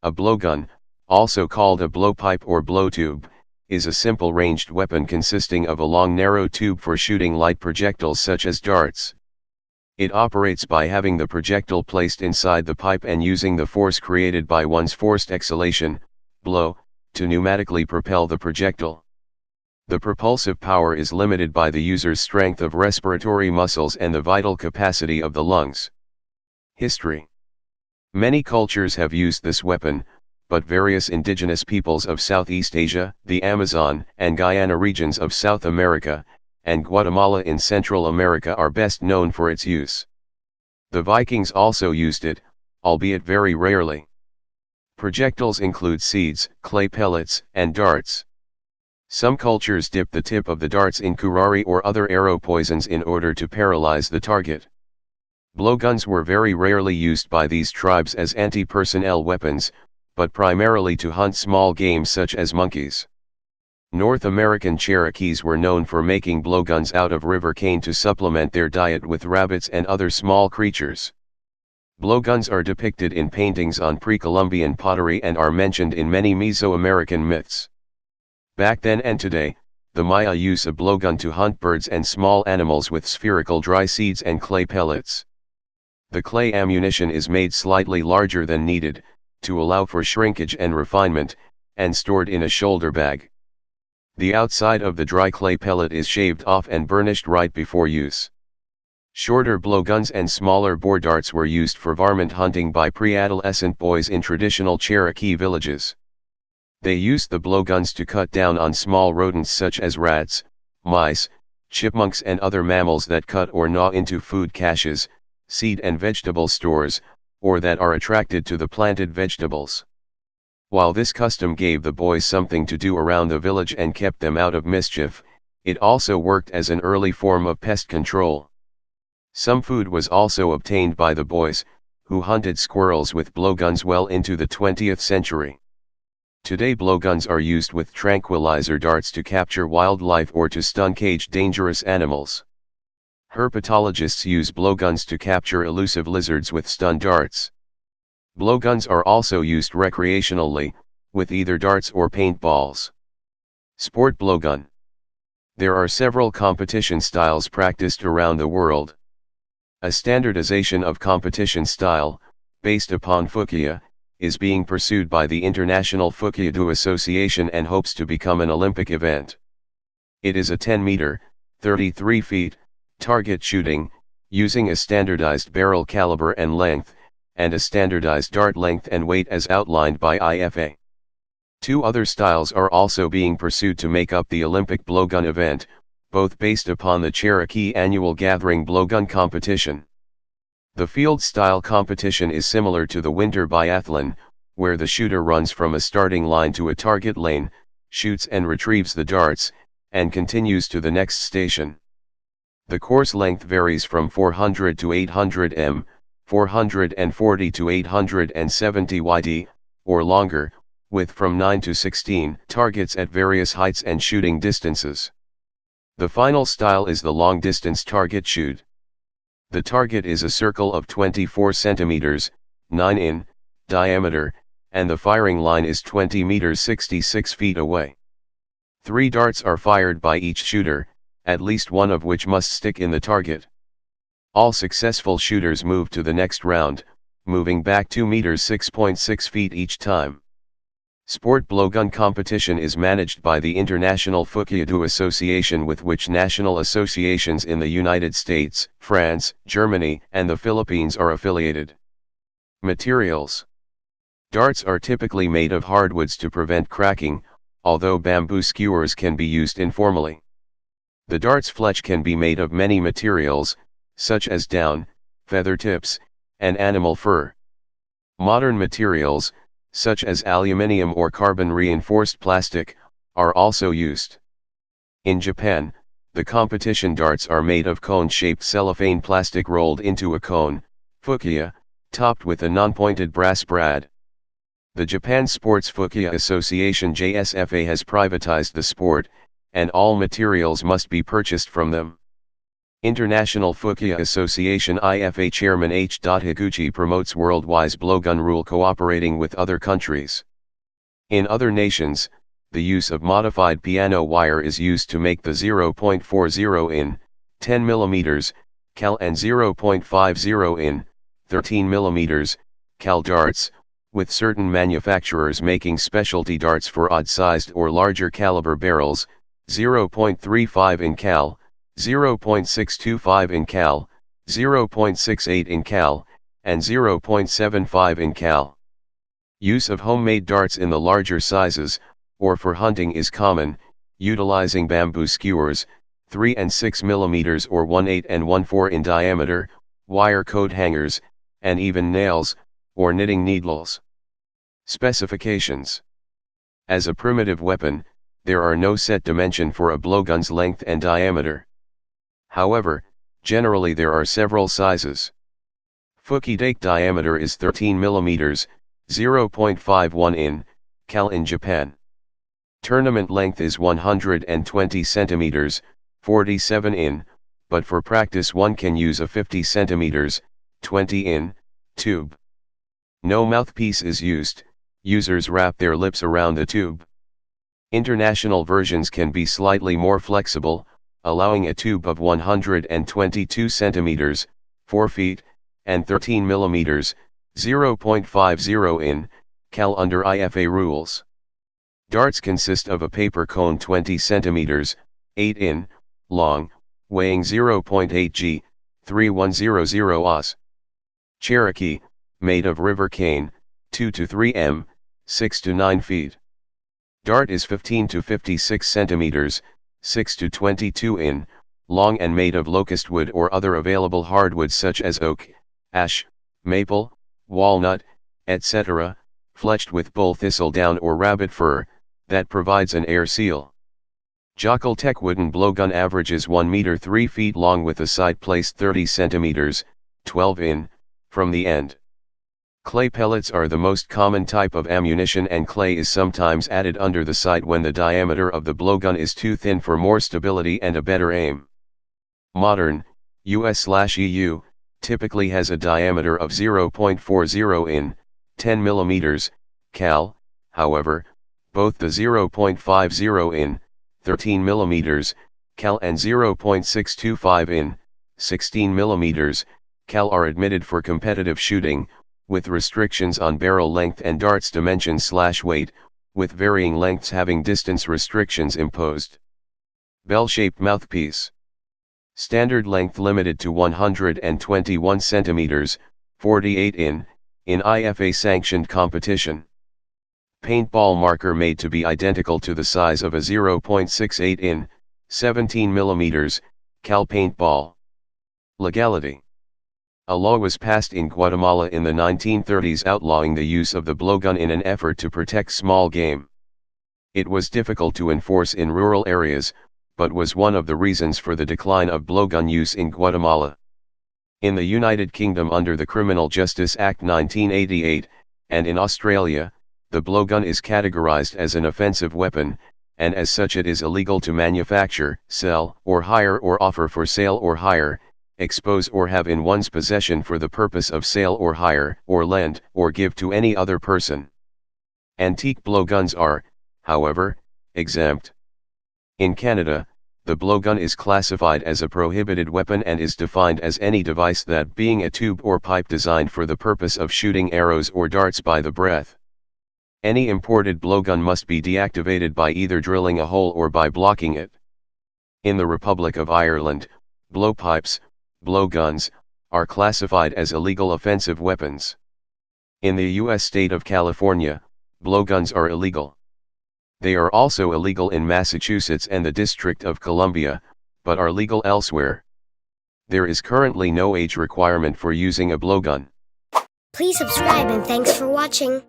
A blowgun, also called a blowpipe or blowtube, is a simple ranged weapon consisting of a long narrow tube for shooting light projectiles such as darts. It operates by having the projectile placed inside the pipe and using the force created by one's forced exhalation, blow, to pneumatically propel the projectile. The propulsive power is limited by the user's strength of respiratory muscles and the vital capacity of the lungs. History. Many cultures have used this weapon, but various indigenous peoples of Southeast Asia, the Amazon and Guyana regions of South America, and Guatemala in Central America are best known for its use. The Vikings also used it, albeit very rarely. Projectiles include seeds, clay pellets, and darts. Some cultures dip the tip of the darts in curare or other arrow poisons in order to paralyze the target. Blowguns were very rarely used by these tribes as anti-personnel weapons, but primarily to hunt small game such as monkeys. North American Cherokees were known for making blowguns out of river cane to supplement their diet with rabbits and other small creatures. Blowguns are depicted in paintings on pre-Columbian pottery and are mentioned in many Mesoamerican myths. Back then and today, the Maya use a blowgun to hunt birds and small animals with spherical dry seeds and clay pellets. The clay ammunition is made slightly larger than needed, to allow for shrinkage and refinement, and stored in a shoulder bag. The outside of the dry clay pellet is shaved off and burnished right before use. Shorter blowguns and smaller bore darts were used for varmint hunting by pre-adolescent boys in traditional Cherokee villages. They used the blowguns to cut down on small rodents such as rats, mice, chipmunks and other mammals that cut or gnaw into food caches, seed and vegetable stores, or that are attracted to the planted vegetables. While this custom gave the boys something to do around the village and kept them out of mischief, it also worked as an early form of pest control. Some food was also obtained by the boys, who hunted squirrels with blowguns well into the 20th century. Today blowguns are used with tranquilizer darts to capture wildlife or to stun caged dangerous animals. Herpetologists use blowguns to capture elusive lizards with stun darts. Blowguns are also used recreationally, with either darts or paintballs. Sport blowgun. There are several competition styles practiced around the world. A standardization of competition style, based upon Fuqia, is being pursued by the International Fuqia Association and hopes to become an Olympic event. It is a 10-meter, 33 feet, target shooting, using a standardized barrel caliber and length, and a standardized dart length and weight as outlined by IFA. Two other styles are also being pursued to make up the Olympic blowgun event, both based upon the Cherokee Annual Gathering blowgun competition. The field-style competition is similar to the winter biathlon, where the shooter runs from a starting line to a target lane, shoots and retrieves the darts, and continues to the next station. The course length varies from 400 to 800 m, 440 to 870 yd, or longer, with from 9 to 16 targets at various heights and shooting distances. The final style is the long-distance target shoot. The target is a circle of 24 centimeters, 9 in, diameter, and the firing line is 20 meters 66 feet away. 3 darts are fired by each shooter, at least one of which must stick in the target. All successful shooters move to the next round, moving back 2 meters 6.6 feet each time. Sport blowgun competition is managed by the International Fuqia Association, with which national associations in the United States, France, Germany, and the Philippines are affiliated. Materials. Darts are typically made of hardwoods to prevent cracking, although bamboo skewers can be used informally. The dart's fletch can be made of many materials, such as down, feather tips, and animal fur. Modern materials, such as aluminium or carbon-reinforced plastic, are also used. In Japan, the competition darts are made of cone-shaped cellophane plastic rolled into a cone, fukia, topped with a non-pointed brass brad. The Japan Sports Fuqia Association JSFA has privatized the sport, and all materials must be purchased from them. International Fukia Association IFA Chairman H. Higuchi promotes worldwide blowgun rule cooperating with other countries. In other nations, the use of modified piano wire is used to make the 0.40 in 10 mm cal and 0.50 in 13 mm cal darts, with certain manufacturers making specialty darts for odd-sized or larger caliber barrels, 0.35 in cal, 0.625 in cal, 0.68 in cal, and 0.75 in cal. Use of homemade darts in the larger sizes, or for hunting is common, utilizing bamboo skewers, 3 and 6 mm or 1/8 and 1/4 in diameter, wire coat hangers, and even nails, or knitting needles. Specifications. As a primitive weapon, there are no set dimension for a blowgun's length and diameter. However, generally there are several sizes. Fuki dake diameter is 13 mm, 0.51 in cal in Japan. Tournament length is 120 cm, 47 in, but for practice one can use a 50 cm, 20 in, tube. No mouthpiece is used, users wrap their lips around the tube. International versions can be slightly more flexible, allowing a tube of 122 cm, 4 feet, and 13 mm, 0.50 in, cal under IFA rules. Darts consist of a paper cone 20 cm, 8 in, long, weighing 0.8 g, 3100 Os. Cherokee, made of river cane, 2 to 3 m, 6 to 9 feet. Dart is 15 to 56 cm, 6 to 22 in, long and made of locust wood or other available hardwoods such as oak, ash, maple, walnut, etc., fletched with bull thistledown or rabbit fur, that provides an air seal. Jockeltech wooden blowgun averages 1 meter 3 feet long with a side placed 30 centimeters, 12 in, from the end. Clay pellets are the most common type of ammunition, and clay is sometimes added under the sight when the diameter of the blowgun is too thin for more stability and a better aim. Modern, US/EU, typically has a diameter of 0.40 in 10 mm cal. However, both the 0.50 in 13 mm cal and 0.625 in 16 mm cal are admitted for competitive shooting, with restrictions on barrel length and darts dimensions/weight, with varying lengths having distance restrictions imposed. Bell-shaped mouthpiece. Standard length limited to 121 cm, 48 in IFA sanctioned competition. Paintball marker made to be identical to the size of a 0.68 in 17 mm cal paintball. Legality. A law was passed in Guatemala in the 1930s outlawing the use of the blowgun in an effort to protect small game. It was difficult to enforce in rural areas, but was one of the reasons for the decline of blowgun use in Guatemala. In the United Kingdom under the Criminal Justice Act 1988, and in Australia, the blowgun is categorized as an offensive weapon, and as such it is illegal to manufacture, sell, or hire or offer for sale or hire, expose or have in one's possession for the purpose of sale or hire, or lend, or give to any other person. Antique blowguns are, however, exempt. In Canada, the blowgun is classified as a prohibited weapon and is defined as any device that being a tube or pipe designed for the purpose of shooting arrows or darts by the breath. Any imported blowgun must be deactivated by either drilling a hole or by blocking it. In the Republic of Ireland, blowpipes, blowguns, are classified as illegal offensive weapons. In the U.S. state of California, blowguns are illegal. They are also illegal in Massachusetts and the District of Columbia, but are legal elsewhere. There is currently no age requirement for using a blowgun. Please subscribe and thanks for watching.